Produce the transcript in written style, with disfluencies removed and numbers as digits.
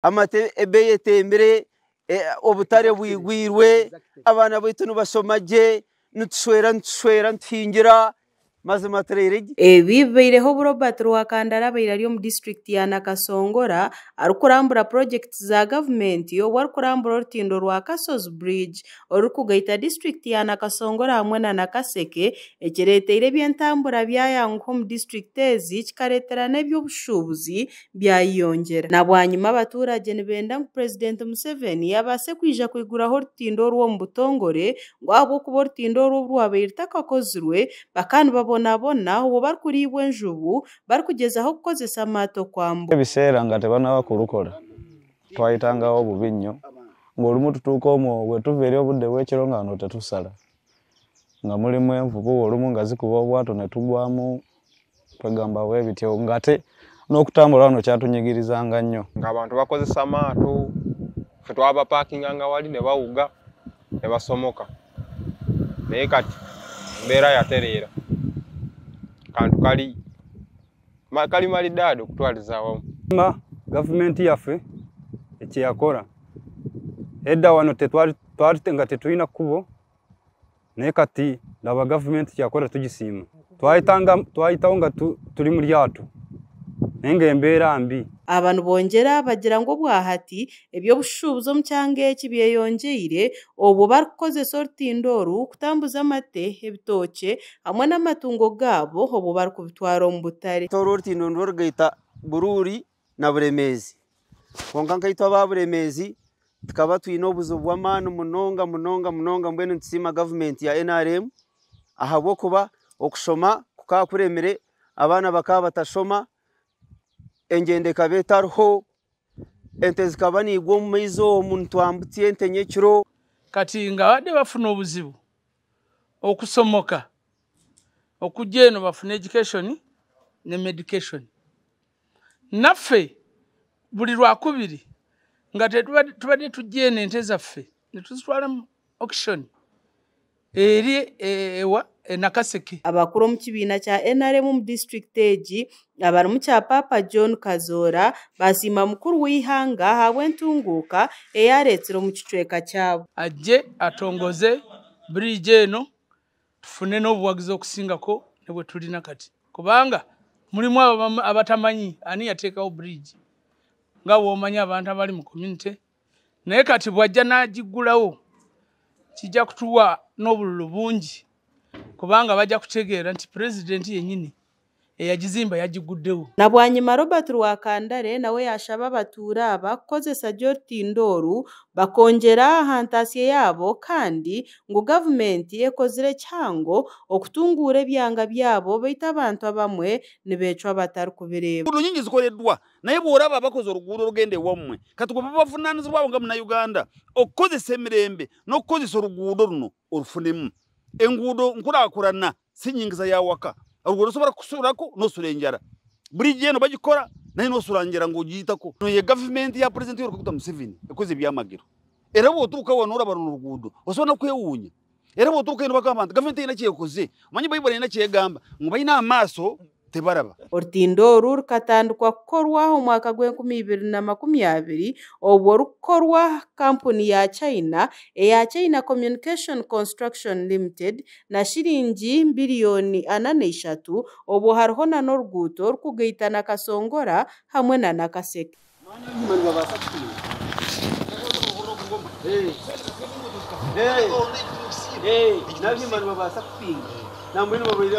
amate ebeye tembere obutare bwigwirwe abana baitu nubasomaje nutuswera ntingira maze materere bibeireho Robert Rwakandara bairari mu district ya Nakasongora arukurambura projects za government yo warukurambura orutindo rwa Kasozi Bridge orukugaita district ya Nakasongora hamwe na Nakaseke ekireteire byentambura byayanko mu district ezi kikaretera n'ebyobushubuzi byayongera nabwanyuma abaturage nibenda President Museveni yabase kwija kwiguraho orutindo rwo mu Butongore ngo abo kuba orutindo rw'abairita kakozirwe bakani babona ubu barkuribwe njubu barkugezaho gukozesa amato kwambu ebisera ngate bana bakurukora twayitangaho bubinyo ngo olumu tutukomo bwe tuvere obudde bwekiro ngano tetusala nga mulimu envubu olumu nga zikuba obwato ne tugwamu twagamba bwe bityo ngate n'okutambula wano kyatunyigirizanga nnyo ng'abantu bakozesa amato fe twaba parkinganga wali ne bawuga ne basomoka naye kati mbeera yatereera kantu kali malidado kutwaliza wamu government yaffe ekiyakora edda wano twalitenga tetulina kubo naye kati laba government yakora tugisiima twayitaho nga tuli mu lyato nenge embeera mbi abantu bongera bagira ngo bwahati ebyo bushubuzo mu cyange kibyeyongeire obo barkozesa ortindoru kutambuza amate ebitoke hamwe n'amatungo gabo obo barkubitwara mu butare ortindoru rgaita bururi na buremezi konka nkaitwa ba buremezi tukaba twina obuzo bw'amani munonga mbwene ntusima government ya NRM ahabwo kuba okushoma kukakuremere abana bakaba batashoma engende kabetaho ente zikabani igwo mu maizo omuntu ambutye ente nyekiro kati nga bade bafuna obuzibu okusomoka okujeno bafuna education ne medication naffe buli lwakubiri nga tubadde tujene ente zaffe ne tuzitwala mu auction eri ewa Nakaseke abakuru mu kibiina kya NRM mu district egi abari mu kya Papa John Kazora basima mukuru w'ihanga habwe ntunguka eyaretsero mu kicweka cyabo ajje atongoze bridge eno tufune n'obuwagizi okusingako nebwe tulina kati kubanga mulimu abatamanyi ani yateekawo bridge nga bw'omanya abantu abali mu community naye kati bwajja n'agigulawo kijja kutuwa n'obululu bungi kubanga bajja kutegeera nti president yenyini eyagizimba yagiguddewo nabwanyuma Robert Rwakandare nawe yashaba abatura abakozesa ortindoru bakongera hantasiye yabo kandi ngo government yekozire cyango okutungura ebyanga byabo baita abantu abamwe nibecwa batari kubireba ubu nyingi zikoreddwa naye boraba abakoze oruguudo rugende wamwe katuko bafunanizwa babo nga Uganda okukozesa emirembe n'okukozesa oruguudo runo orufunemu enguudo nkurakurana sinyingiza ya waka oruguudo sobora kusurako nosurenjara bridge eno bagikora naye nosuranjira ngo giyitako no ye government ya president y'Urukuta Museveni ekoze byamagiro era bo turuka wanura barano oruguudo osona kwewunya era bo turuka ino bakabanta government ina kiyekoze manyi bayibona ina kiyegamba ngo bayina amaso tebaraba ortindoru rukatandikwa kukorwa mu mwaka gw'2020 obwo rukorwa kampuni ya China China Communication Construction Limited na shilingi bilioni 43 obwo hariho na n'oruguuto rukugaita Nakasongora hamwe na Nakaseke nabyo mani babasa kupinga namwe babiri